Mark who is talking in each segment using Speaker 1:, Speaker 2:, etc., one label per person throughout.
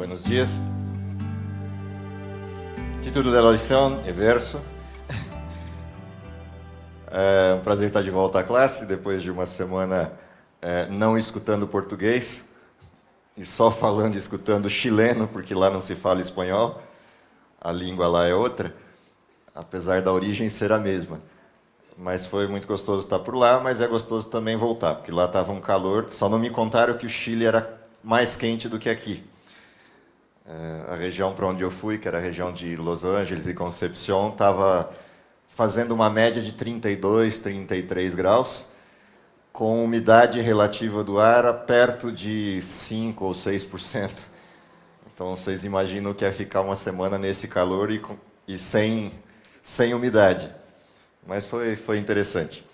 Speaker 1: Buenos dias. Título da lição é verso. É um prazer estar de volta à classe, depois de uma semana não escutando português, e só falando e escutando chileno, porque lá não se fala espanhol, a língua lá é outra, apesar da origem ser a mesma. Mas foi muito gostoso estar por lá, mas é gostoso também voltar, porque lá estava um calor, só não me contaram que o Chile era mais quente do que aqui. A região para onde eu fui, que era a região de Los Angeles e Concepción, estava fazendo uma média de 32, 33 graus, com umidade relativa do ar perto de 5 ou 6%. Então vocês imaginam que é ficar uma semana nesse calor e sem umidade. Mas foi interessante.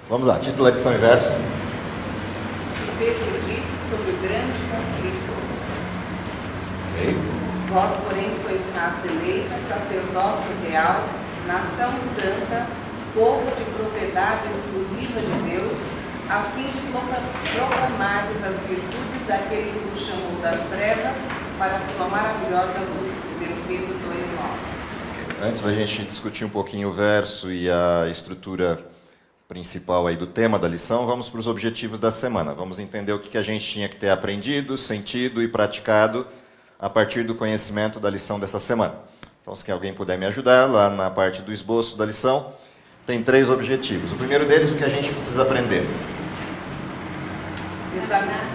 Speaker 1: Vamos lá, título da lição e verso.
Speaker 2: Pedro disse sobre o grande conflito.
Speaker 1: Okay.
Speaker 2: Vós, porém, sois raça eleita, sacerdócio real, nação santa, povo de propriedade exclusiva de Deus, a fim de proclamarmos as virtudes daquele que vos chamou das trevas para a sua maravilhosa luz. Pedro 2:9.
Speaker 1: Antes da gente discutir um pouquinho o verso e a estrutura principal aí do tema da lição, vamos para os objetivos da semana. Vamos entender o que a gente tinha que ter aprendido, sentido e praticado a partir do conhecimento da lição dessa semana. Então, se alguém puder me ajudar, lá na parte do esboço da lição, tem 3 objetivos. O primeiro deles, o que a gente precisa aprender.
Speaker 2: Examinar.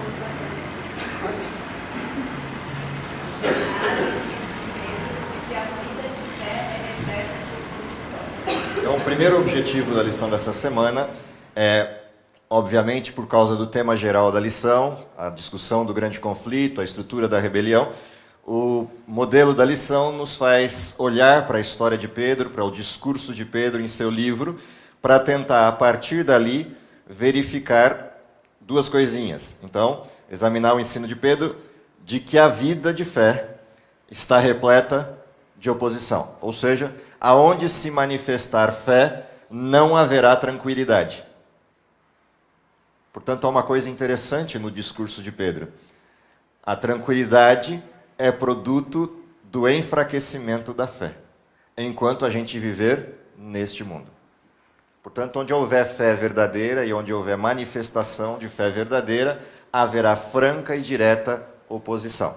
Speaker 1: Então, o primeiro objetivo da lição dessa semana é, obviamente, por causa do tema geral da lição, a discussão do grande conflito, a estrutura da rebelião, o modelo da lição nos faz olhar para a história de Pedro, para o discurso de Pedro em seu livro, para tentar, a partir dali, verificar 2 coisinhas. Então, examinar o ensino de Pedro de que a vida de fé está repleta de oposição. Ou seja, aonde se manifestar fé, não haverá tranquilidade. Portanto, há uma coisa interessante no discurso de Pedro. A tranquilidade é produto do enfraquecimento da fé, enquanto a gente viver neste mundo. Portanto, onde houver fé verdadeira e onde houver manifestação de fé verdadeira, haverá franca e direta oposição.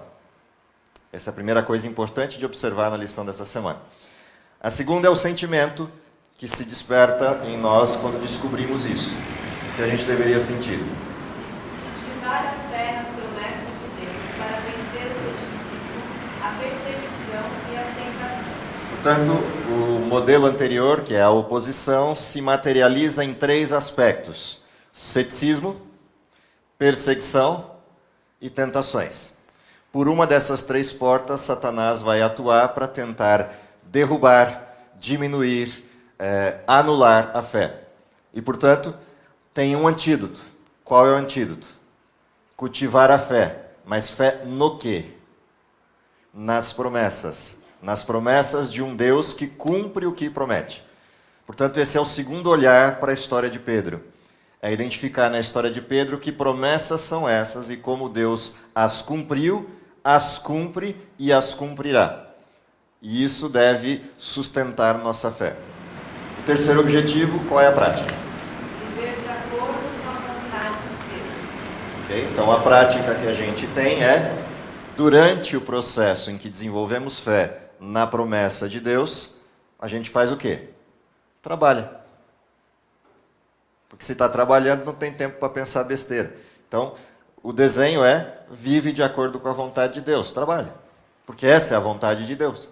Speaker 1: Essa é a primeira coisa importante de observar na lição dessa semana. A segunda é o sentimento que se desperta em nós quando descobrimos isso. O que a gente deveria sentir?
Speaker 3: Cultivar a fé nas promessas de Deus para vencer o ceticismo, a perseguição e as tentações.
Speaker 1: Portanto, o modelo anterior, que é a oposição, se materializa em 3 aspectos: ceticismo, perseguição e tentações. Por uma dessas 3 portas, Satanás vai atuar para tentar derrubar, diminuir, anular a fé. E, portanto, tem um antídoto. Qual é o antídoto? Cultivar a fé. Mas fé no quê? Nas promessas. Nas promessas de um Deus que cumpre o que promete. Portanto, esse é o segundo olhar para a história de Pedro. É identificar na história de Pedro que promessas são essas e como Deus as cumpriu, as cumpre e as cumprirá. E isso deve sustentar nossa fé. O terceiro objetivo, qual é a prática?
Speaker 3: Viver de acordo com a vontade de Deus.
Speaker 1: Okay? Então, a prática que a gente tem é, durante o processo em que desenvolvemos fé na promessa de Deus, a gente faz o quê? Trabalha. Porque se está trabalhando, não tem tempo para pensar besteira. Então, o desenho é, vive de acordo com a vontade de Deus, trabalha. Porque essa é a vontade de Deus.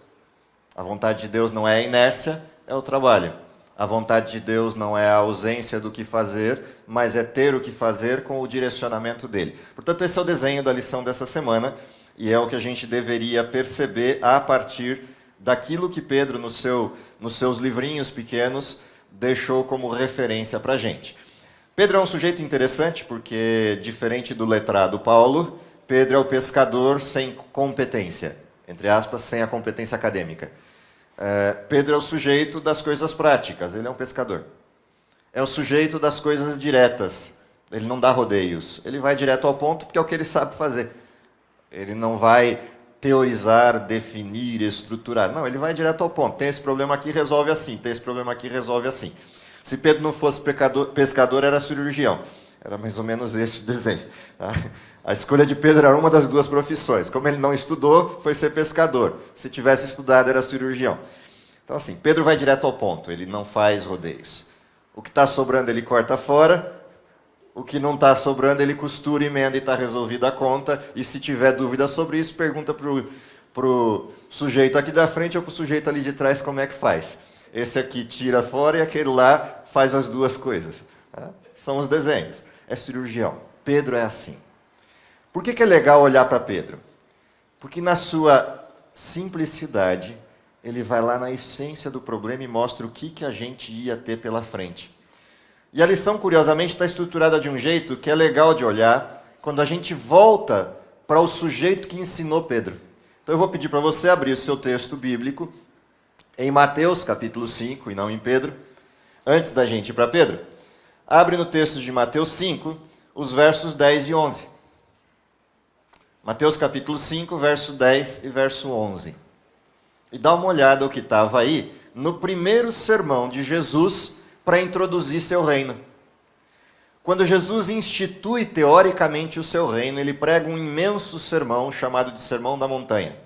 Speaker 1: A vontade de Deus não é a inércia, é o trabalho. A vontade de Deus não é a ausência do que fazer, mas é ter o que fazer com o direcionamento dele. Portanto, esse é o desenho da lição dessa semana, e é o que a gente deveria perceber a partir daquilo que Pedro, nos seus livrinhos pequenos, deixou como referência para a gente. Pedro é um sujeito interessante, porque, diferente do letrado Paulo, Pedro é o pescador sem competência, entre aspas, sem a competência acadêmica. Pedro é o sujeito das coisas práticas, ele é um pescador. É o sujeito das coisas diretas, ele não dá rodeios, ele vai direto ao ponto porque é o que ele sabe fazer. Ele não vai teorizar, definir, estruturar. Não, ele vai direto ao ponto. Tem esse problema aqui, resolve assim. Tem esse problema aqui, resolve assim. Se Pedro não fosse pescador, era cirurgião. Era mais ou menos esse o desenho. Tá? A escolha de Pedro era uma das duas profissões. Como ele não estudou, foi ser pescador. Se tivesse estudado, era cirurgião. Então, assim, Pedro vai direto ao ponto. Ele não faz rodeios. O que está sobrando, ele corta fora. O que não está sobrando, ele costura, emenda e está resolvida a conta. E se tiver dúvida sobre isso, pergunta para o sujeito aqui da frente ou para o sujeito ali de trás como é que faz. Esse aqui tira fora e aquele lá faz as duas coisas. Tá? São os desenhos. É cirurgião. Pedro é assim. Por que é legal olhar para Pedro? Porque na sua simplicidade, ele vai lá na essência do problema e mostra o que a gente ia ter pela frente. E a lição, curiosamente, está estruturada de um jeito que é legal de olhar quando a gente volta para o sujeito que ensinou Pedro. Então eu vou pedir para você abrir o seu texto bíblico em Mateus capítulo 5, e não em Pedro. Antes da gente ir para Pedro, abre no texto de Mateus 5, os versos 10 e 11. Mateus capítulo 5, verso 10 e verso 11. E dá uma olhada o que estava aí no primeiro sermão de Jesus para introduzir seu reino. Quando Jesus institui teoricamente o seu reino, ele prega um imenso sermão chamado de Sermão da Montanha,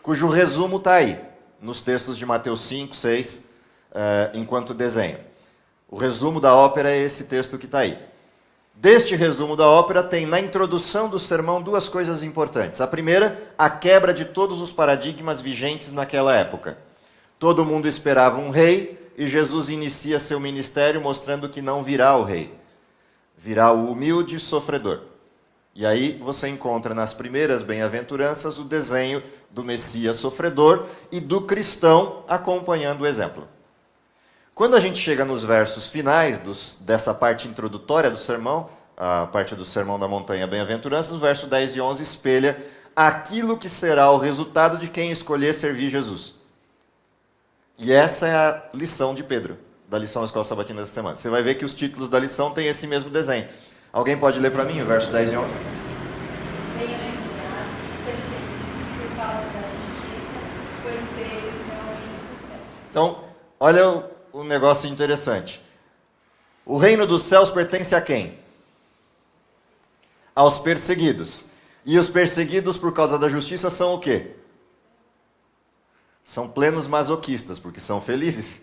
Speaker 1: cujo resumo está aí, nos textos de Mateus 5, 6, enquanto desenho. O resumo da ópera é esse texto que está aí. Deste resumo da ópera tem na introdução do sermão duas coisas importantes. A primeira, a quebra de todos os paradigmas vigentes naquela época. Todo mundo esperava um rei e Jesus inicia seu ministério mostrando que não virá o rei. Virá o humilde sofredor. E aí você encontra nas primeiras bem-aventuranças o desenho do Messias sofredor e do cristão acompanhando o exemplo. Quando a gente chega nos versos finais dessa parte introdutória do sermão, a parte do Sermão da Montanha Bem-aventuranças, o verso 10 e 11 espelha aquilo que será o resultado de quem escolher servir Jesus. E essa é a lição de Pedro, da lição da Escola Sabatina dessa semana. Você vai ver que os títulos da lição têm esse mesmo desenho. Alguém pode ler para mim o verso 10 e 11?
Speaker 3: Bem-aventurados os perseguidos por causa da justiça, pois deles é o reino dos céus.
Speaker 1: Então, olha um negócio interessante. O reino dos céus pertence a quem? Aos perseguidos. E os perseguidos por causa da justiça são o quê? São plenos masoquistas, porque são felizes.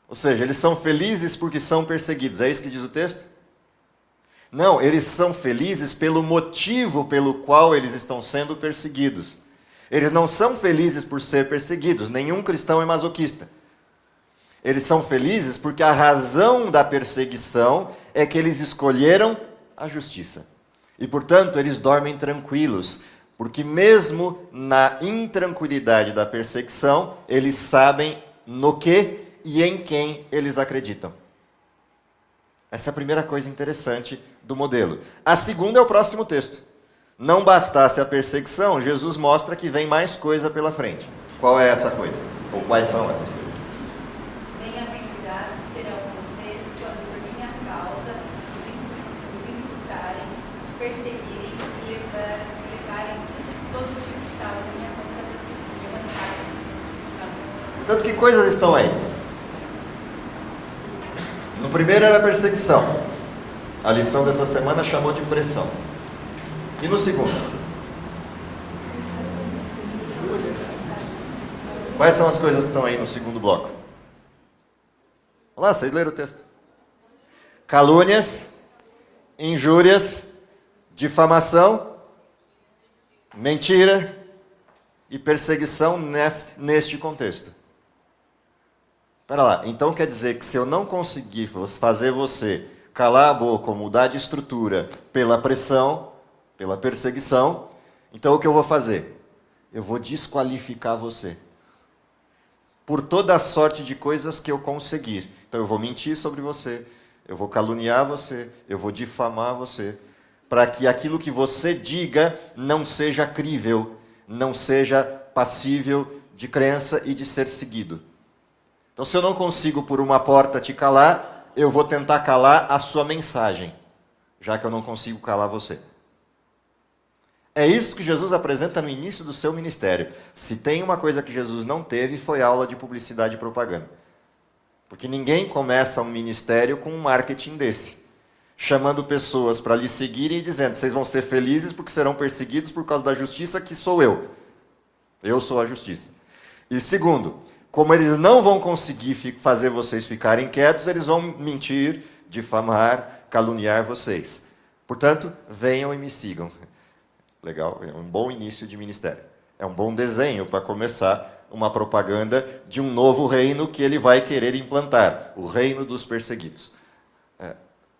Speaker 1: Ou seja, eles são felizes porque são perseguidos. É isso que diz o texto? Não, eles são felizes pelo motivo pelo qual eles estão sendo perseguidos. Eles não são felizes por ser perseguidos. Nenhum cristão é masoquista. Eles são felizes porque a razão da perseguição é que eles escolheram a justiça. E, portanto, eles dormem tranquilos, porque mesmo na intranquilidade da perseguição, eles sabem no que e em quem eles acreditam. Essa é a primeira coisa interessante do modelo. A segunda é o próximo texto. Não bastasse a perseguição, Jesus mostra que vem mais coisa pela frente. Qual é essa coisa? Ou quais são essas coisas?
Speaker 3: Bem-aventurados serão vocês quando por minha causa os insultarem, os perseguirem e levarem todo tipo de calúnia contra vocês. Levantarem todo tipo de calúnia.
Speaker 1: Portanto, que coisas estão aí? No primeiro era a perseguição. A lição dessa semana chamou de pressão. E no segundo? Quais são as coisas que estão aí no segundo bloco? Olha lá, vocês leram o texto. Calúnias, injúrias, difamação, mentira e perseguição neste contexto. Espera lá, então quer dizer que se eu não conseguir fazer você calar a boca ou mudar de estrutura pela pressão, pela perseguição, então o que eu vou fazer? Eu vou desqualificar você. Por toda a sorte de coisas que eu conseguir. Então eu vou mentir sobre você, eu vou caluniar você, eu vou difamar você, para que aquilo que você diga não seja crível, não seja passível de crença e de ser seguido. Então, se eu não consigo por uma porta te calar, eu vou tentar calar a sua mensagem, já que eu não consigo calar você. É isso que Jesus apresenta no início do seu ministério. Se tem uma coisa que Jesus não teve, foi aula de publicidade e propaganda. Porque ninguém começa um ministério com um marketing desse, chamando pessoas para lhe seguirem e dizendo: vocês vão ser felizes porque serão perseguidos por causa da justiça que sou eu. Eu sou a justiça. E segundo, como eles não vão conseguir fazer vocês ficarem quietos, eles vão mentir, difamar, caluniar vocês. Portanto, venham e me sigam. Legal, é um bom início de ministério. É um bom desenho para começar uma propaganda de um novo reino que ele vai querer implantar, o reino dos perseguidos.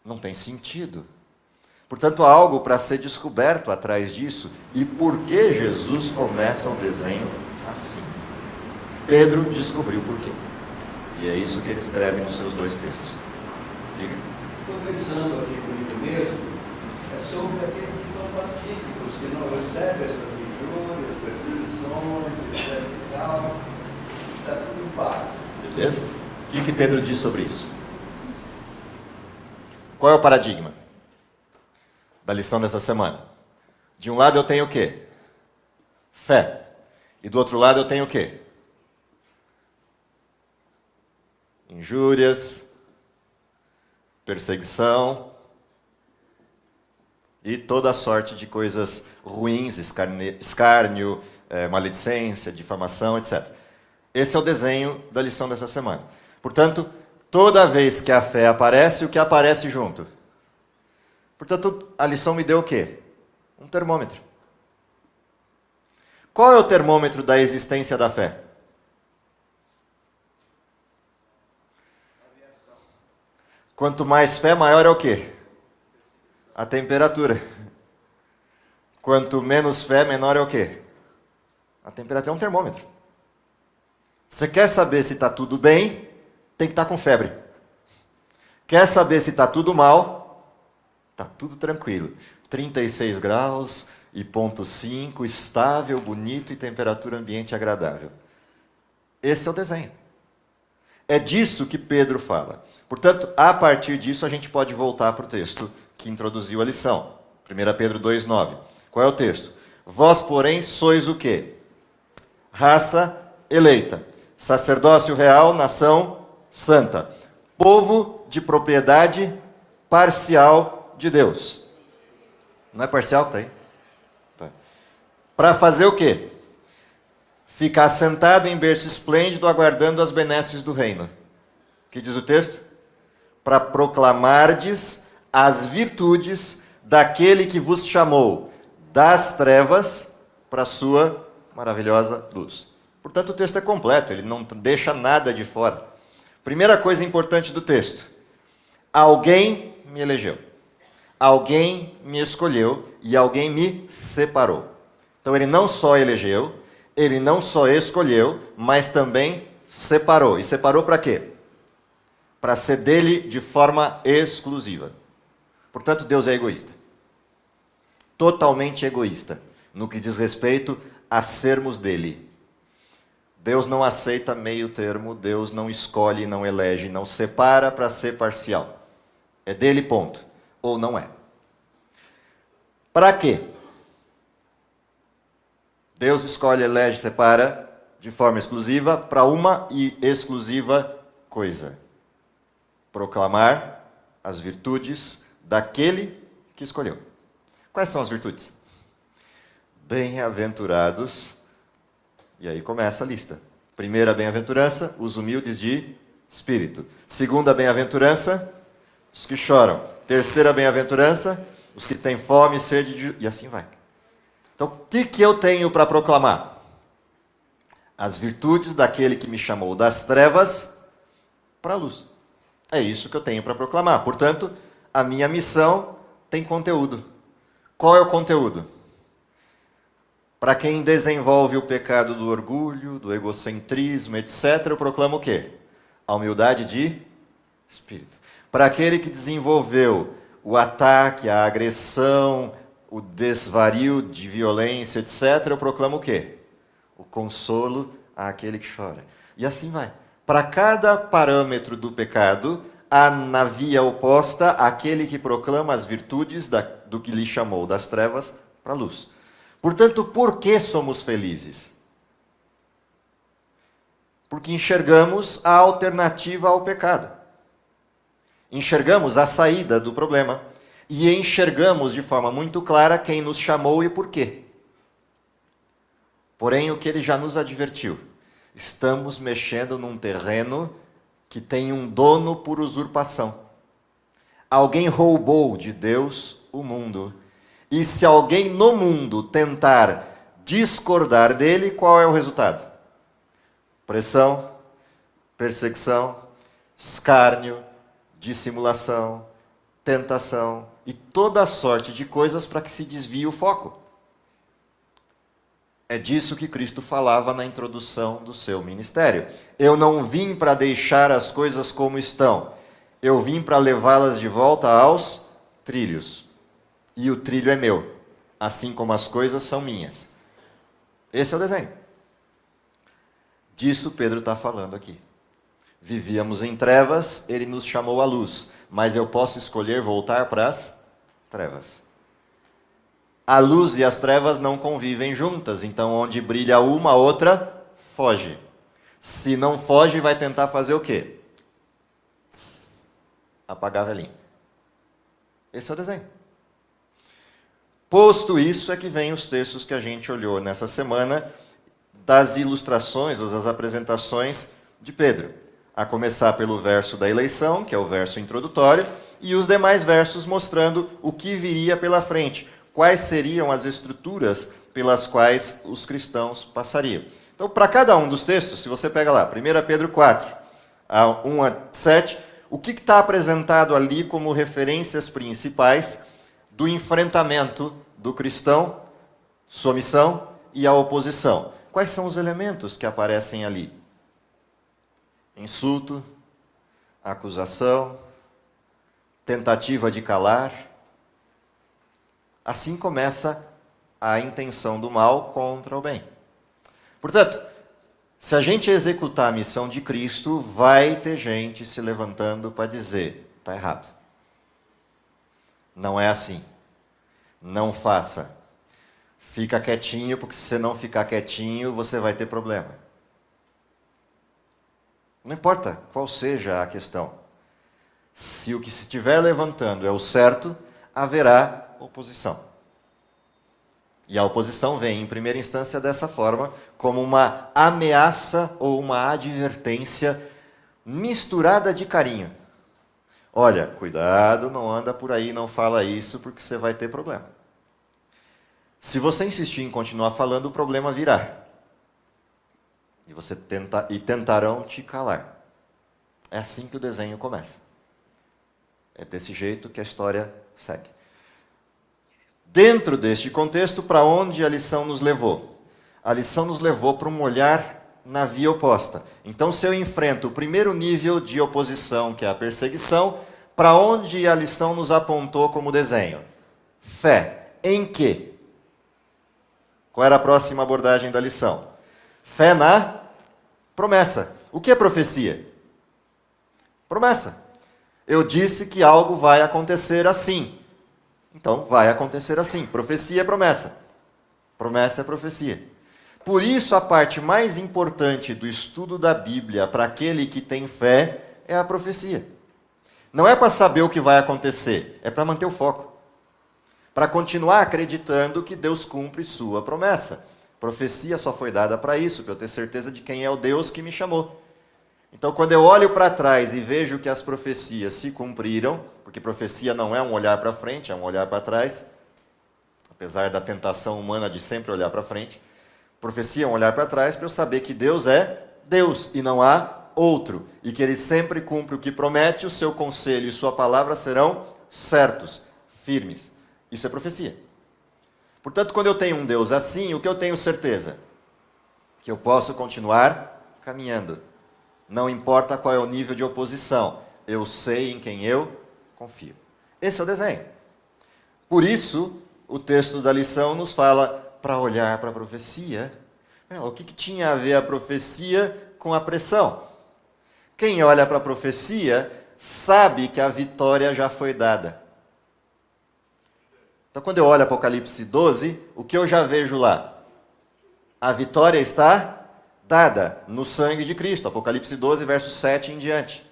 Speaker 1: Não tem sentido. Portanto, há algo para ser descoberto atrás disso. E por que Jesus começa o desenho assim? Pedro descobriu por quê. E é isso que ele escreve nos seus 2 textos. Diga.
Speaker 4: Estou pensando aqui comigo mesmo, sobre aqueles que estão pacíficos, que não recebem essas injúrias, perseguições, etc. e tal. Está tudo em paz.
Speaker 1: Beleza? O que Pedro diz sobre isso? Qual é o paradigma da lição dessa semana? De um lado eu tenho o quê? Fé. E do outro lado eu tenho o quê? Injúrias, perseguição e toda a sorte de coisas ruins, escárnio, maledicência, difamação, etc. Esse é o desenho da lição dessa semana. Portanto, toda vez que a fé aparece, o que aparece junto? Portanto, a lição me deu o quê? Um termômetro. Qual é o termômetro da existência da fé? Quanto mais fé, maior é o quê? A temperatura. Quanto menos fé, menor é o quê? A temperatura é um termômetro. Você quer saber se está tudo bem, tem que estar com febre. Quer saber se está tudo mal, está tudo tranquilo. 36 graus e ponto 5, estável, bonito e temperatura ambiente agradável. Esse é o desenho. É disso que Pedro fala. Portanto, a partir disso, a gente pode voltar para o texto que introduziu a lição. 1 Pedro 2,9. Qual é o texto? Vós, porém, sois o quê? Raça eleita, sacerdócio real, nação santa, povo de propriedade parcial de Deus. Não é parcial que está aí? Tá. Para fazer o quê? Ficar sentado em berço esplêndido, aguardando as benesses do reino. O que diz o texto? Para proclamardes as virtudes daquele que vos chamou das trevas para a sua maravilhosa luz. Portanto, o texto é completo, ele não deixa nada de fora. Primeira coisa importante do texto: alguém me elegeu, alguém me escolheu e alguém me separou. Então, ele não só elegeu, ele não só escolheu, mas também separou. E separou para quê? Para ser dele de forma exclusiva. Portanto, Deus é egoísta. Totalmente egoísta no que diz respeito a sermos dele. Deus não aceita meio termo, Deus não escolhe, não elege, não separa para ser parcial. É dele, ponto. Ou não é. Para quê? Deus escolhe, elege, separa de forma exclusiva para uma e exclusiva coisa: proclamar as virtudes daquele que escolheu. Quais são as virtudes? Bem-aventurados, e aí começa a lista. Primeira bem-aventurança, os humildes de espírito. Segunda bem-aventurança, os que choram. Terceira bem-aventurança, os que têm fome, sede, e assim vai. Então, o que eu tenho para proclamar? As virtudes daquele que me chamou das trevas para a luz. É isso que eu tenho para proclamar. Portanto, a minha missão tem conteúdo. Qual é o conteúdo? Para quem desenvolve o pecado do orgulho, do egocentrismo, etc., eu proclamo o quê? A humildade de espírito. Para aquele que desenvolveu o ataque, a agressão, o desvario de violência, etc., eu proclamo o quê? O consolo àquele que chora. E assim vai. Para cada parâmetro do pecado, há na via oposta aquele que proclama as virtudes do que lhe chamou das trevas para a luz. Portanto, por que somos felizes? Porque enxergamos a alternativa ao pecado. Enxergamos a saída do problema. E enxergamos de forma muito clara quem nos chamou e por quê. Porém, o que ele já nos advertiu: estamos mexendo num terreno que tem um dono por usurpação. Alguém roubou de Deus o mundo. E se alguém no mundo tentar discordar dele, qual é o resultado? Pressão, perseguição, escárnio, dissimulação, tentação e toda sorte de coisas para que se desvie o foco. É disso que Cristo falava na introdução do seu ministério. Eu não vim para deixar as coisas como estão. Eu vim para levá-las de volta aos trilhos. E o trilho é meu, assim como as coisas são minhas. Esse é o desenho. Disso Pedro está falando aqui. Vivíamos em trevas, ele nos chamou à luz. Mas eu posso escolher voltar para as trevas. A luz e as trevas não convivem juntas, então onde brilha uma, a outra foge. Se não foge, vai tentar fazer o quê? Apagar a velhinha. Esse é o desenho. Posto isso, é que vem os textos que a gente olhou nessa semana, das ilustrações, ou das apresentações de Pedro. A começar pelo verso da eleição, que é o verso introdutório, e os demais versos mostrando o que viria pela frente, quais seriam as estruturas pelas quais os cristãos passariam. Então, para cada um dos textos, se você pega lá, 1 Pedro 4, a 1 a 7, o que está apresentado ali como referências principais do enfrentamento do cristão, sua missão e a oposição? Quais são os elementos que aparecem ali? Insulto, acusação, tentativa de calar. Assim começa a intenção do mal contra o bem. Portanto, se a gente executar a missão de Cristo, vai ter gente se levantando para dizer: está errado. Não é assim. Não faça. Fica quietinho, porque se você não ficar quietinho, você vai ter problema. Não importa qual seja a questão. Se o que se estiver levantando é o certo, haverá oposição. E a oposição vem, em primeira instância, dessa forma, como uma ameaça ou uma advertência misturada de carinho. Olha, cuidado, não anda por aí, não fala isso, porque você vai ter problema. Se você insistir em continuar falando, o problema virá. E tentarão te calar. É assim que o desenho começa. É desse jeito que a história segue. Dentro deste contexto, para onde a lição nos levou? A lição nos levou para um olhar na via oposta. Então, se eu enfrento o primeiro nível de oposição, que é a perseguição, para onde a lição nos apontou como desenho? Fé. Em quê? Qual era a próxima abordagem da lição? Fé na promessa. O que é profecia? Promessa. Eu disse que algo vai acontecer assim. Então, vai acontecer assim. Profecia é promessa. Promessa é profecia. Por isso, a parte mais importante do estudo da Bíblia para aquele que tem fé é a profecia. Não é para saber o que vai acontecer, é para manter o foco. Para continuar acreditando que Deus cumpre sua promessa. Profecia só foi dada para isso, para eu ter certeza de quem é o Deus que me chamou. Então, quando eu olho para trás e vejo que as profecias se cumpriram, porque profecia não é um olhar para frente, é um olhar para trás, apesar da tentação humana de sempre olhar para frente, profecia é um olhar para trás para eu saber que Deus é Deus e não há outro, e que Ele sempre cumpre o que promete, o seu conselho e sua palavra serão certos, firmes. Isso é profecia. Portanto, quando eu tenho um Deus assim, o que eu tenho certeza? Que eu posso continuar caminhando. Não importa qual é o nível de oposição, eu sei em quem eu confio. Esse é o desenho. Por isso, o texto da lição nos fala para olhar para a profecia. O que tinha a ver a profecia com a pressão? Quem olha para a profecia sabe que a vitória já foi dada. Então, quando eu olho Apocalipse 12, o que eu já vejo lá? A vitória está dada no sangue de Cristo. Apocalipse 12, verso 7 em diante.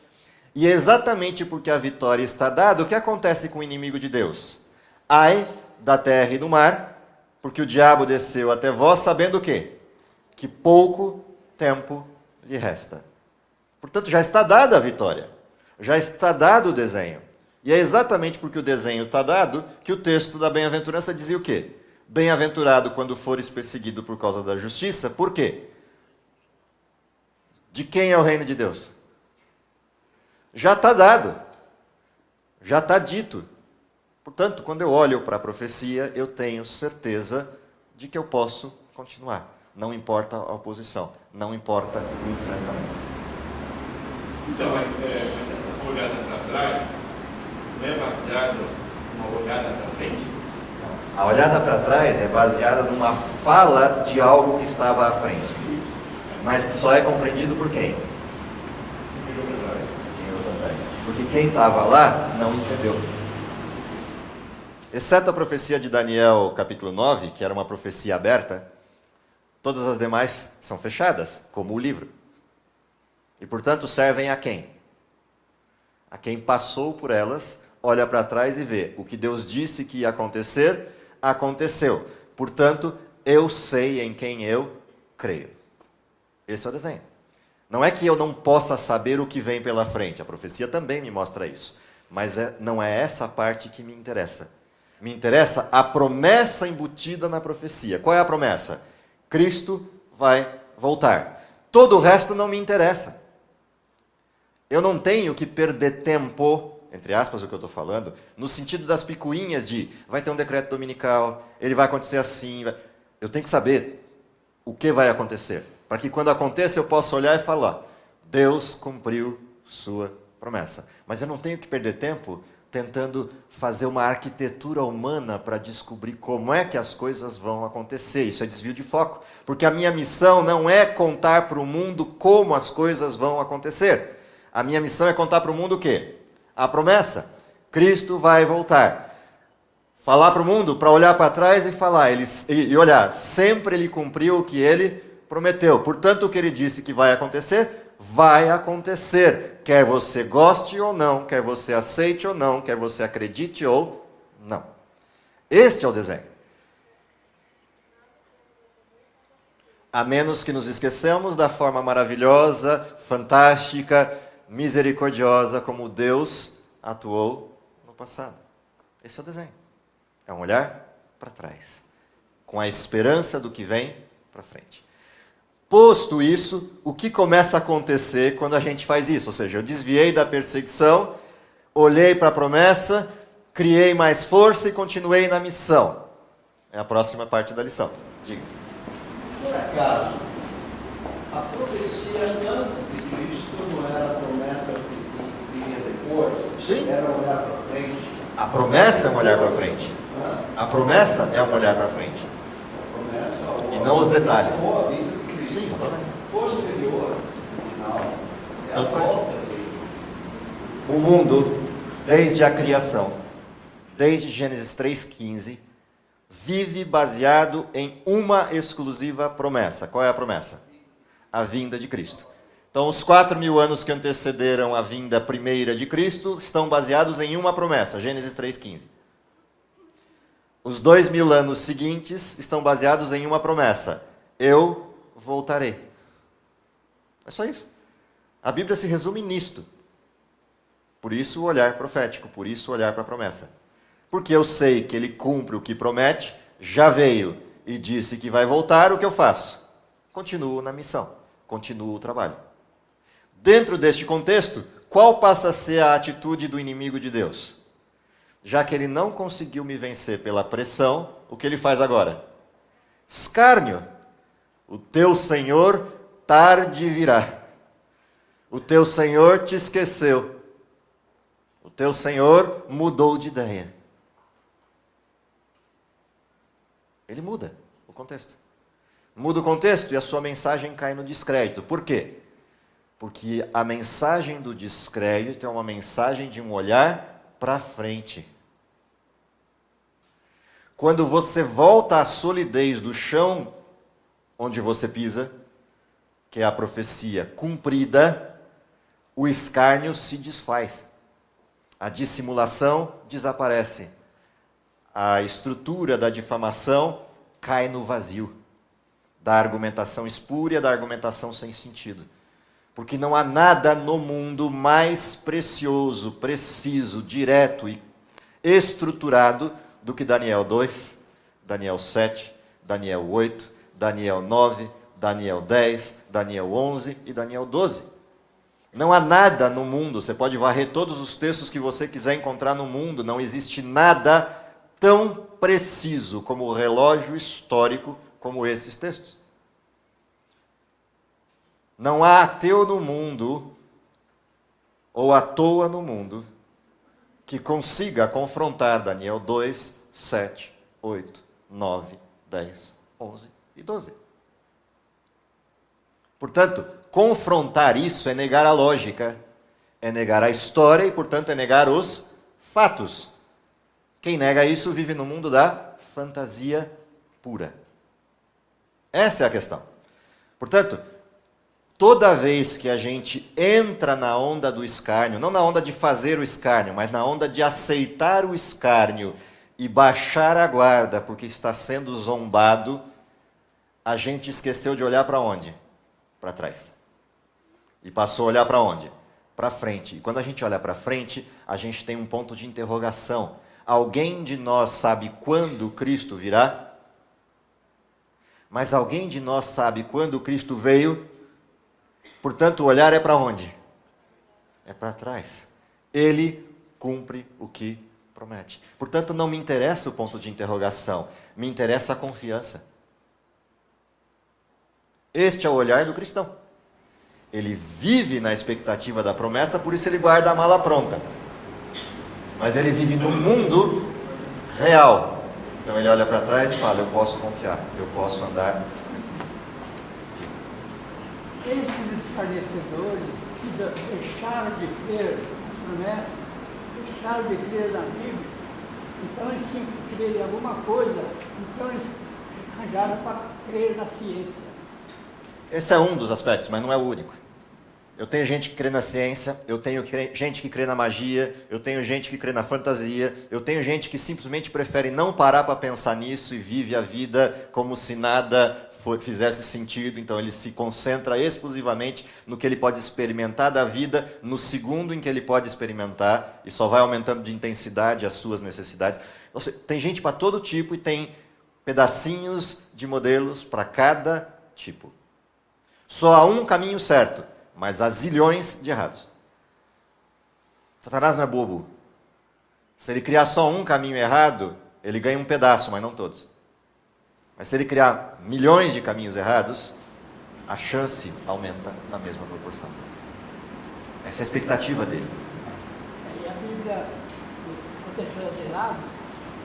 Speaker 1: E exatamente porque a vitória está dada, o que acontece com o inimigo de Deus? Ai da terra e do mar, porque o diabo desceu até vós, sabendo o quê? Que pouco tempo lhe resta. Portanto, já está dada a vitória. Já está dado o desenho. E é exatamente porque o desenho está dado que o texto da bem-aventurança dizia o quê? Bem-aventurado quando fores perseguido por causa da justiça. Por quê? De quem é o reino de Deus? Já está dado. Já está dito. Portanto, quando eu olho para a profecia, eu tenho certeza de que eu posso continuar. Não importa a oposição, não importa o enfrentamento.
Speaker 5: Então, mas essa olhada para trás não é baseada numa olhada para frente?
Speaker 1: A olhada para trás é baseada numa fala de algo que estava à frente, mas que só é compreendido por quem? Porque quem estava lá não entendeu. Exceto a profecia de Daniel, capítulo 9, que era uma profecia aberta, todas as demais são fechadas, como o livro. E, portanto, servem a quem? A quem passou por elas, olha para trás e vê. O que Deus disse que ia acontecer, aconteceu. Portanto, eu sei em quem eu creio. Esse é o desenho. Não é que eu não possa saber o que vem pela frente. A profecia também me mostra isso. Mas não é essa parte que me interessa. Me interessa a promessa embutida na profecia. Qual é a promessa? Cristo vai voltar. Todo o resto não me interessa. Eu não tenho que perder tempo, entre aspas o que eu estou falando, no sentido das picuinhas de vai ter um decreto dominical, ele vai acontecer assim. Eu tenho que saber o que vai acontecer. Para que quando aconteça eu possa olhar e falar, Deus cumpriu sua promessa. Mas eu não tenho que perder tempo tentando fazer uma arquitetura humana para descobrir como é que as coisas vão acontecer. Isso é desvio de foco. Porque a minha missão não é contar para o mundo como as coisas vão acontecer. A minha missão é contar para o mundo o quê? A promessa. Cristo vai voltar. Falar para o mundo, para olhar para trás e falar, e olhar, sempre ele cumpriu o que ele prometeu. Portanto, o que ele disse que vai acontecer. Quer você goste ou não, quer você aceite ou não, quer você acredite ou não. Este é o desenho. A menos que nos esqueçamos da forma maravilhosa, fantástica, misericordiosa como Deus atuou no passado. Esse é o desenho. É um olhar para trás, com a esperança do que vem para frente. Posto isso, o que começa a acontecer quando a gente faz isso? Ou seja, eu desviei da perseguição, olhei para a promessa, criei mais força e continuei na missão. É a próxima parte da lição. Diga.
Speaker 4: Por acaso, a profecia antes de Cristo não era a promessa que vinha depois?
Speaker 1: Sim.
Speaker 4: Era olhar para frente.
Speaker 1: A promessa é um olhar para frente. A promessa é um olhar para frente.
Speaker 4: A promessa,
Speaker 1: E não os detalhes.
Speaker 4: ou a vida de Cristo.
Speaker 1: Sim, a promessa.
Speaker 4: Posterior, no final, é a
Speaker 1: Tanto faz.
Speaker 4: volta dele.
Speaker 1: O mundo, desde a criação, desde Gênesis 3,15, vive baseado em uma exclusiva promessa. Qual é a promessa? A vinda de Cristo. Então, os 4.000 anos que antecederam a vinda primeira de Cristo estão baseados em uma promessa, Gênesis 3,15. Os 2.000 anos seguintes estão baseados em uma promessa, eu voltarei. É só isso. A Bíblia se resume nisto. Por isso o olhar profético, por isso o olhar para a promessa. Porque eu sei que ele cumpre o que promete, já veio e disse que vai voltar, o que eu faço? Continuo na missão, continuo o trabalho. Dentro deste contexto, qual passa a ser a atitude do inimigo de Deus? Já que ele não conseguiu me vencer pela pressão, o que ele faz agora? Escárnio. O teu Senhor tarde virá. O teu Senhor te esqueceu. O teu Senhor mudou de ideia. Ele muda o contexto. Muda o contexto e a sua mensagem cai no descrédito. Por quê? Porque a mensagem do descrédito é uma mensagem de um olhar para frente. Quando você volta à solidez do chão onde você pisa, que é a profecia cumprida, o escárnio se desfaz. A dissimulação desaparece. A estrutura da difamação cai no vazio. Da argumentação espúria, da argumentação sem sentido. Porque não há nada no mundo mais precioso, preciso, direto e estruturado do que Daniel 2, Daniel 7, Daniel 8, Daniel 9, Daniel 10, Daniel 11 e Daniel 12. Não há nada no mundo, você pode varrer todos os textos que você quiser encontrar no mundo, não existe nada tão preciso como o relógio histórico como esses textos. Não há ateu no mundo, ou à toa no mundo, que consiga confrontar Daniel 2, 7, 8, 9, 10, 11 e 12. Portanto, confrontar isso é negar a lógica, é negar a história e, portanto, é negar os fatos. Quem nega isso vive no mundo da fantasia pura. Essa é a questão. Portanto, toda vez que a gente entra na onda do escárnio, não na onda de fazer o escárnio, mas na onda de aceitar o escárnio e baixar a guarda porque está sendo zombado, a gente esqueceu de olhar para onde? Para trás. E passou a olhar para onde? Para frente. E quando a gente olha para frente, a gente tem um ponto de interrogação. Alguém de nós sabe quando Cristo virá? Mas alguém de nós sabe quando Cristo veio? Portanto, o olhar é para onde? É para trás. Ele cumpre o que promete. Portanto, não me interessa o ponto de interrogação, me interessa a confiança. Este é o olhar do cristão. Ele vive na expectativa da promessa, por isso ele guarda a mala pronta. Mas ele vive no mundo real. Então ele olha para trás e fala, eu posso confiar, eu posso andar.
Speaker 6: Esses escarnecedores que deixaram de crer nas promessas, deixaram de crer na Bíblia, então eles tinham que crer em alguma coisa, então eles arranjaram para crer na ciência.
Speaker 1: Esse é um dos aspectos, mas não é o único. Eu tenho gente que crê na ciência, eu tenho gente que crê na magia, eu tenho gente que crê na fantasia, eu tenho gente que simplesmente prefere não parar para pensar nisso e vive a vida como se nada fizesse sentido, então ele se concentra exclusivamente no que ele pode experimentar da vida, no segundo em que ele pode experimentar, e só vai aumentando de intensidade as suas necessidades. Tem gente para todo tipo e tem pedacinhos de modelos para cada tipo. Só há um caminho certo, mas há zilhões de errados. Satanás não é bobo. Se ele criar só um caminho errado, ele ganha um pedaço, mas não todos. Mas se ele criar milhões de caminhos errados, a chance aumenta na mesma proporção. Essa é a expectativa dele.
Speaker 6: E a Bíblia deixa de lado,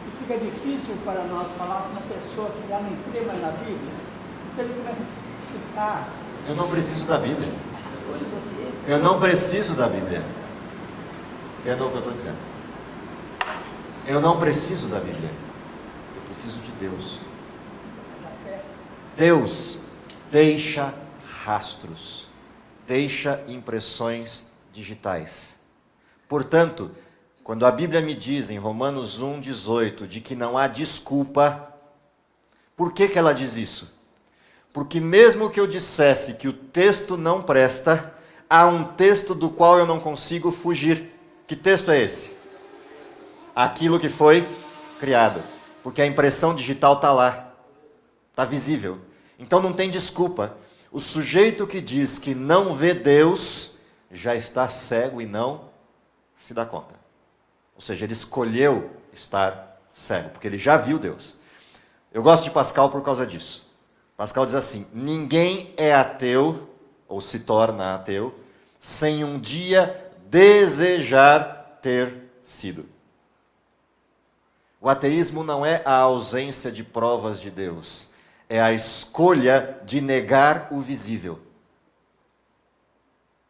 Speaker 6: e fica difícil para nós falar com uma pessoa que já não crê mais na Bíblia. Então ele começa a citar.
Speaker 1: Eu não preciso da Bíblia.
Speaker 6: Coisas assim.
Speaker 1: Eu não preciso da Bíblia. Entenda o que eu estou dizendo. Eu não preciso da Bíblia. Eu preciso de Deus. Deus deixa rastros, deixa impressões digitais. Portanto, quando a Bíblia me diz em Romanos 1,18 de que não há desculpa, por que ela diz isso? Porque mesmo que eu dissesse que o texto não presta, há um texto do qual eu não consigo fugir. Que texto é esse? Aquilo que foi criado. Porque a impressão digital está lá. Está visível. Então não tem desculpa. O sujeito que diz que não vê Deus já está cego e não se dá conta. Ou seja, ele escolheu estar cego, porque ele já viu Deus. Eu gosto de Pascal por causa disso. Pascal diz assim, ninguém é ateu, ou se torna ateu, sem um dia desejar ter sido. O ateísmo não é a ausência de provas de Deus, é a escolha de negar o visível.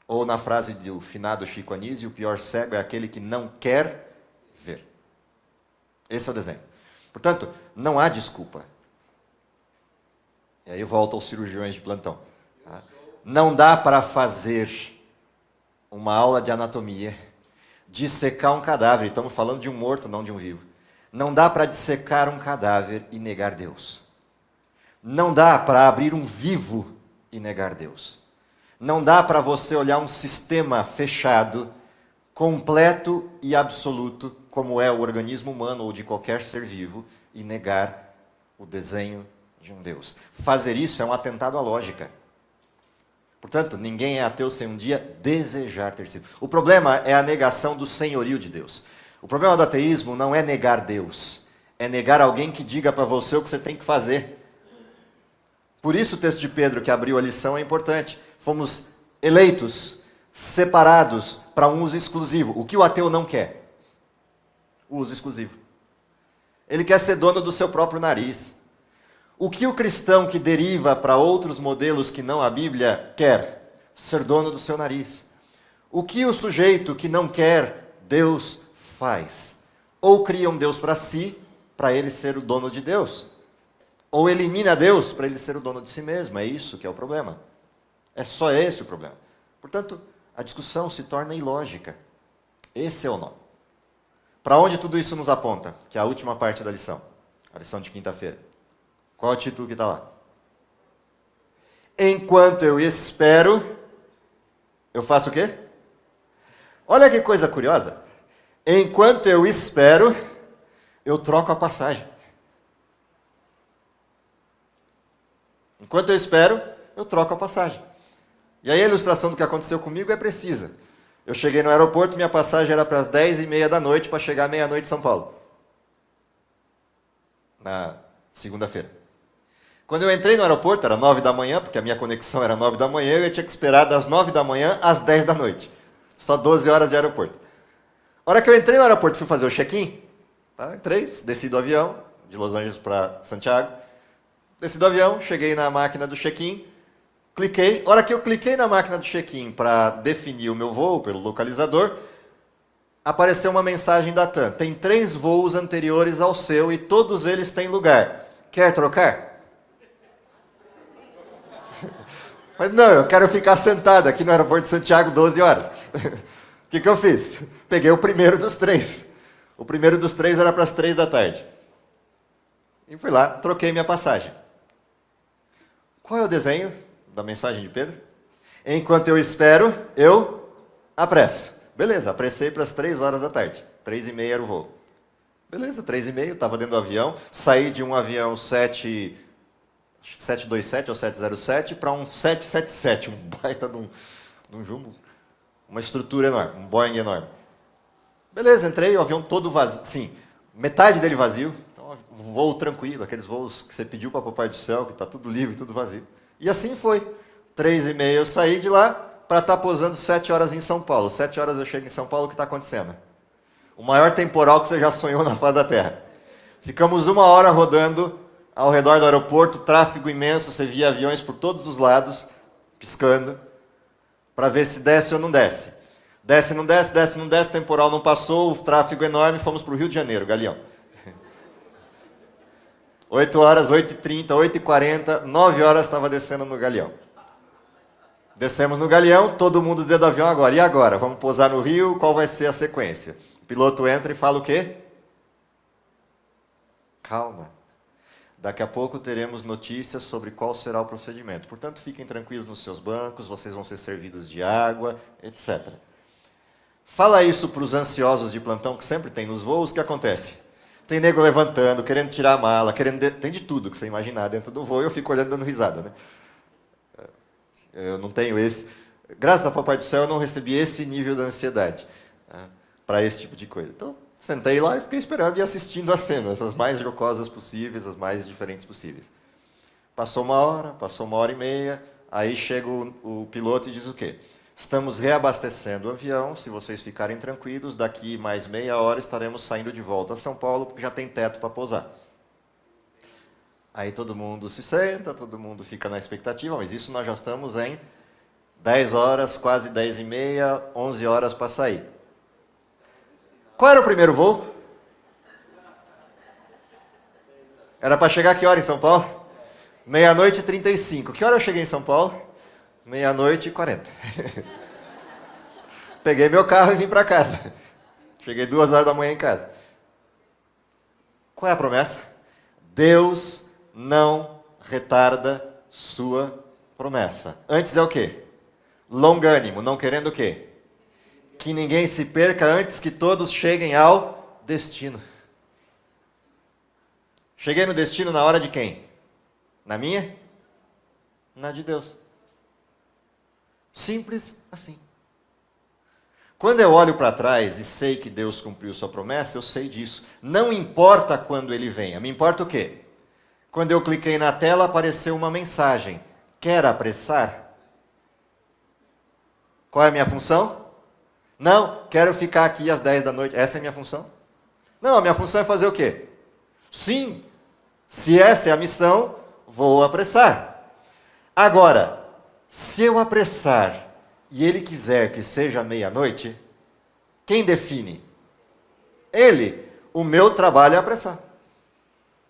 Speaker 1: Ou na frase do finado Chico Anísio, o pior cego é aquele que não quer ver. Esse é o desenho. Portanto, não há desculpa. E aí volta aos cirurgiões de plantão. Tá? Não dá para fazer uma aula de anatomia, dissecar um cadáver, estamos falando de um morto, não de um vivo. Não dá para dissecar um cadáver e negar Deus. Não dá para abrir um vivo e negar Deus. Não dá para você olhar um sistema fechado, completo e absoluto, como é o organismo humano ou de qualquer ser vivo, e negar o desenho de um Deus. Fazer isso é um atentado à lógica. Portanto, ninguém é ateu sem um dia desejar ter sido. O problema é a negação do senhorio de Deus. O problema do ateísmo não é negar Deus, é negar alguém que diga para você o que você tem que fazer. Por isso o texto de Pedro que abriu a lição é importante. Fomos eleitos, separados para um uso exclusivo. O que o ateu não quer? O uso exclusivo. Ele quer ser dono do seu próprio nariz. O que o cristão que deriva para outros modelos que não a Bíblia quer? Ser dono do seu nariz. O que o sujeito que não quer Deus faz? Ou cria um Deus para si, para ele ser o dono de Deus. Ou elimina Deus para ele ser o dono de si mesmo. É isso que é o problema. É só esse o problema. Portanto, a discussão se torna ilógica. Esse é o nó. Para onde tudo isso nos aponta? Que é a última parte da lição. A lição de quinta-feira. Qual é o título que está lá? Enquanto eu espero, eu faço o quê? Olha que coisa curiosa. Enquanto eu espero, eu troco a passagem. Enquanto eu espero, eu troco a passagem. E aí a ilustração do que aconteceu comigo é precisa. Eu cheguei no aeroporto, minha passagem era para as 10h30 da noite, para chegar à meia-noite em São Paulo. Na segunda-feira. Quando eu entrei no aeroporto, era 9 da manhã, porque a minha conexão era 9 da manhã, eu tinha que esperar das 9 da manhã às 10 da noite. Só 12 horas de aeroporto. A hora que eu entrei no aeroporto, fui fazer o check-in. Tá? Entrei, desci do avião, de Los Angeles para Santiago. Desci do avião, cheguei na máquina do check-in, cliquei. A hora que eu cliquei na máquina do check-in para definir o meu voo pelo localizador, apareceu uma mensagem da TAM. Tem 3 voos anteriores ao seu e todos eles têm lugar. Quer trocar? Mas não, eu quero ficar sentado aqui no aeroporto de Santiago 12 horas. O que eu fiz? Peguei o primeiro dos 3. O primeiro dos 3 era para as 3 da tarde. E fui lá, troquei minha passagem. Qual é o desenho da mensagem de Pedro? Enquanto eu espero, eu apresso. Beleza, apressei para as 3 horas da tarde. 3h30 era o voo. Beleza, 3h30, estava dentro do avião. Saí de um avião 727 ou 707 para um 777, um baita de um jumbo. Uma estrutura enorme, um Boeing enorme. Beleza, entrei, o avião todo vazio. Sim, metade dele vazio. Então, um voo tranquilo, aqueles voos que você pediu para o Papai do Céu, que está tudo livre, tudo vazio. E assim foi. 3h30 eu saí de lá para estar pousando 7 horas em São Paulo. 7 horas eu chego em São Paulo, o que está acontecendo? O maior temporal que você já sonhou na face da Terra. Ficamos 1 hora rodando ao redor do aeroporto, tráfego imenso, você via aviões por todos os lados, piscando, para ver se desce ou não desce. Desce, não desce, desce, não desce, temporal não passou, o tráfego enorme, fomos para o Rio de Janeiro, Galeão. 8 horas, 8h30, 8h40, 9 horas estava descendo no Galeão. Descemos no Galeão, todo mundo dentro do avião agora. E agora? Vamos pousar no Rio, qual vai ser a sequência? O piloto entra e fala o quê? Calma. Daqui a pouco teremos notícias sobre qual será o procedimento. Portanto, fiquem tranquilos nos seus bancos, vocês vão ser servidos de água, etc. Fala isso para os ansiosos de plantão que sempre tem nos voos, o que acontece? Tem nego levantando, querendo tirar a mala, tem de tudo que você imaginar dentro do voo, e eu fico olhando dando risada, né? Eu não tenho esse... Graças ao Papai do Céu, eu não recebi esse nível de ansiedade, né, para esse tipo de coisa. Então, sentei lá e fiquei esperando e assistindo as cenas, as mais jocosas possíveis, as mais diferentes possíveis. Passou 1 hora, passou 1h30, aí chega o piloto e diz o quê? Estamos reabastecendo o avião, se vocês ficarem tranquilos, daqui mais meia hora estaremos saindo de volta a São Paulo, porque já tem teto para pousar. Aí todo mundo se senta, todo mundo fica na expectativa, mas isso nós já estamos em 10 horas, quase 10h30, 11 horas para sair. Qual era o primeiro voo? Era para chegar que hora em São Paulo? 00:35. Que hora eu cheguei em São Paulo? 00:40. Peguei meu carro e vim para casa. Cheguei 2h da manhã em casa. Qual é a promessa? Deus não retarda sua promessa. Antes é o quê? Longânimo, não querendo o quê? Que ninguém se perca antes que todos cheguem ao destino. Cheguei no destino na hora de quem? Na minha? Na de Deus. Simples assim. Quando eu olho para trás e sei que Deus cumpriu sua promessa, eu sei disso. Não importa quando ele venha. Me importa o quê? Quando eu cliquei na tela, apareceu uma mensagem. Quer apressar? Qual é a minha função? Não, quero ficar aqui às 10 da noite. Essa é a minha função? Não, a minha função é fazer o quê? Sim, se essa é a missão, vou apressar. Agora, se eu apressar e ele quiser que seja 00:30, quem define? Ele. O meu trabalho é apressar.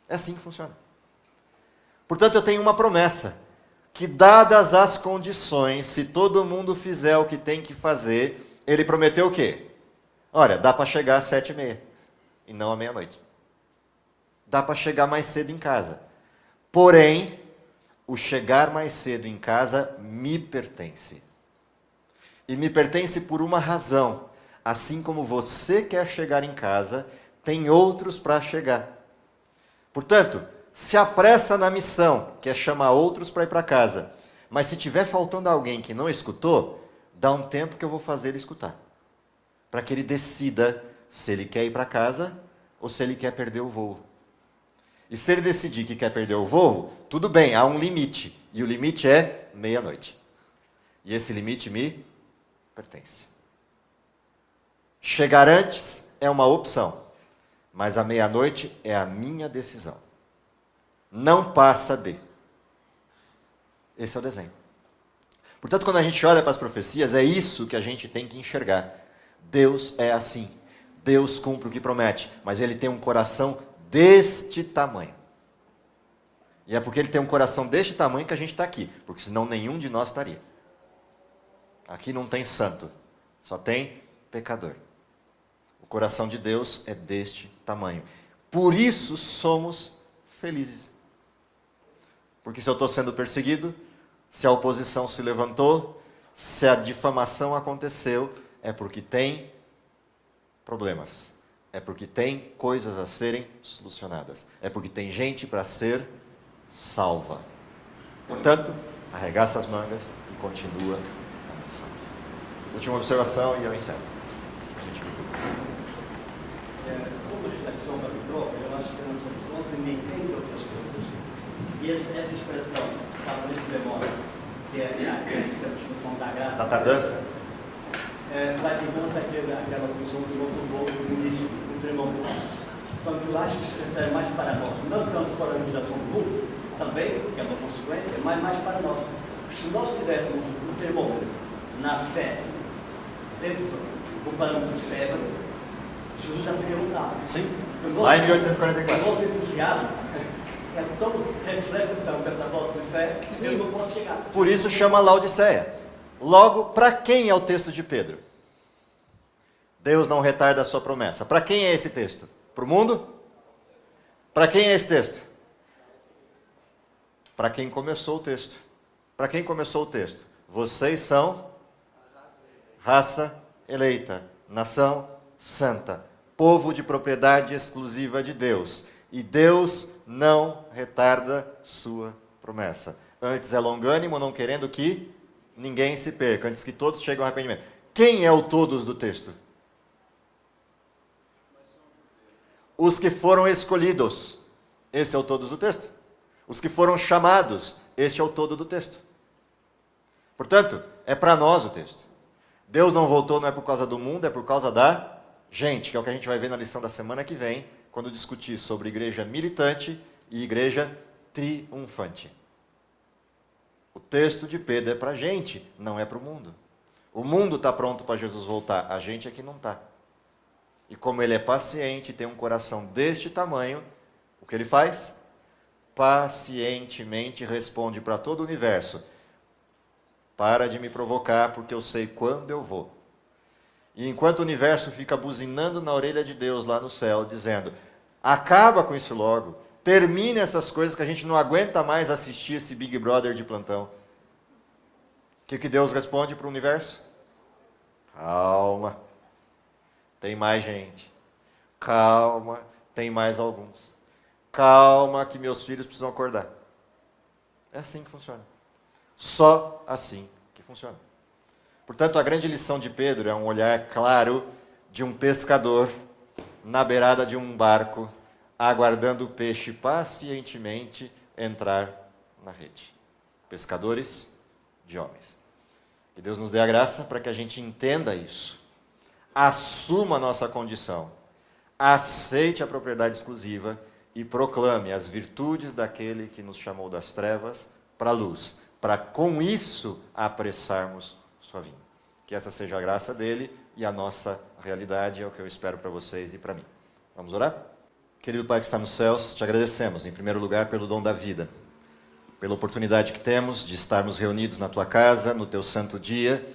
Speaker 1: É assim que funciona. Portanto, eu tenho uma promessa, que dadas as condições, se todo mundo fizer o que tem que fazer, ele prometeu o quê? Olha, dá para chegar às 7:30 e não à 00:00. Dá para chegar mais cedo em casa. Porém, o chegar mais cedo em casa me pertence. E me pertence por uma razão. Assim como você quer chegar em casa, tem outros para chegar. Portanto, se apressa na missão, que é chamar outros para ir para casa. Mas se tiver faltando alguém que não escutou, dá um tempo que eu vou fazer ele escutar. Para que ele decida se ele quer ir para casa ou se ele quer perder o voo. E se ele decidir que quer perder o voo, tudo bem, há um limite. E o limite é 00:00. E esse limite me pertence. Chegar antes é uma opção, mas a 00:00 é a minha decisão. Não passa de. Esse é o desenho. Portanto, quando a gente olha para as profecias, é isso que a gente tem que enxergar. Deus é assim. Deus cumpre o que promete, mas ele tem um coração deste tamanho. E é porque ele tem um coração deste tamanho que a gente está aqui, porque senão nenhum de nós estaria. Aqui não tem santo, só tem pecador. O coração de Deus é deste tamanho. Por isso somos felizes. Porque se eu estou sendo perseguido, se a oposição se levantou, se a difamação aconteceu, é porque tem problemas. É porque tem coisas a serem solucionadas. É porque tem gente para ser salva. Portanto, arregaça as mangas e continua a missão. Última observação e eu encerro. A gente
Speaker 7: como reflexão da Bíblia, eu acho que nós somos outros e entende outras coisas. E essa expressão, parlamento de memória, que é a expressão da graça.
Speaker 1: Da tardança?
Speaker 7: Vai ligando aquela pessoa que voltou no início do tremor. Então, eu acho que se refere mais para nós, não tanto para a legislação do mundo, também, que é uma consequência, mas mais para nós. Se nós tivéssemos o termômetro na Sé, dentro do parâmetro cérebro, Jesus já teria lutado.
Speaker 1: Sim, lá em 1844.
Speaker 7: O nosso entusiasmo é tão reflete tanto essa volta de fé que ele não pode chegar.
Speaker 1: Por isso chama Laodiceia. Logo, para quem é o texto de Pedro? Deus não retarda a sua promessa. Para quem é esse texto? Para o mundo? Para quem é esse texto? Para quem começou o texto. Para quem começou o texto? Vocês são raça eleita, nação santa, povo de propriedade exclusiva de Deus. E Deus não retarda sua promessa. Antes é longânimo, não querendo que ninguém se perca, antes que todos cheguem ao arrependimento. Quem é o todos do texto? Os que foram escolhidos. Esse é o todos do texto. Os que foram chamados. Este é o todo do texto. Portanto, é para nós o texto. Deus não voltou, não é por causa do mundo, é por causa da gente, que é o que a gente vai ver na lição da semana que vem, quando discutir sobre igreja militante e igreja triunfante. O texto de Pedro é para a gente, não é para o mundo. O mundo está pronto para Jesus voltar, a gente é que não está. E como ele é paciente, tem um coração deste tamanho, o que ele faz? pacientemente responde para todo o universo: para de me provocar, porque eu sei quando eu vou. E enquanto o universo fica buzinando na orelha de Deus lá no céu, dizendo: acaba com isso logo, termine essas coisas que a gente não aguenta mais assistir esse Big Brother de plantão. O que Deus responde para o universo? Calma, tem mais gente. Calma, tem mais alguns. Calma, que meus filhos precisam acordar. É assim que funciona. Só assim que funciona. Portanto, a grande lição de Pedro é um olhar claro de um pescador na beirada de um barco, aguardando o peixe pacientemente entrar na rede. Pescadores de homens. Que Deus nos dê a graça para que a gente entenda isso. Assuma a nossa condição. Aceite a propriedade exclusiva e proclame as virtudes daquele que nos chamou das trevas para a luz, para com isso apressarmos sua vinda. Que essa seja a graça dele e a nossa realidade, é o que eu espero para vocês e para mim. Vamos orar? Querido Pai que está nos céus, te agradecemos, em primeiro lugar, pelo dom da vida, pela oportunidade que temos de estarmos reunidos na tua casa, no teu santo dia,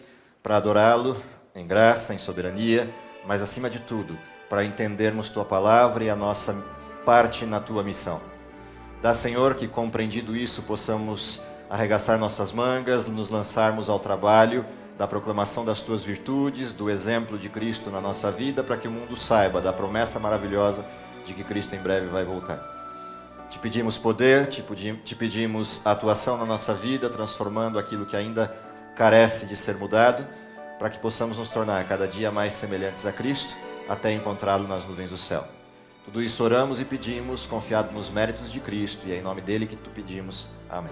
Speaker 1: para adorá-lo em graça, em soberania, mas acima de tudo, para entendermos tua palavra e a nossa parte na tua missão. Dá, Senhor, que compreendido isso, possamos arregaçar nossas mangas, nos lançarmos ao trabalho da proclamação das tuas virtudes, do exemplo de Cristo na nossa vida, para que o mundo saiba da promessa maravilhosa de que Cristo em breve vai voltar. Te pedimos poder, te pedimos atuação na nossa vida, transformando aquilo que ainda carece de ser mudado, para que possamos nos tornar cada dia mais semelhantes a Cristo, até encontrá-lo nas nuvens do céu. Tudo isso oramos e pedimos, confiado nos méritos de Cristo, e é em nome dele que tu pedimos. Amém.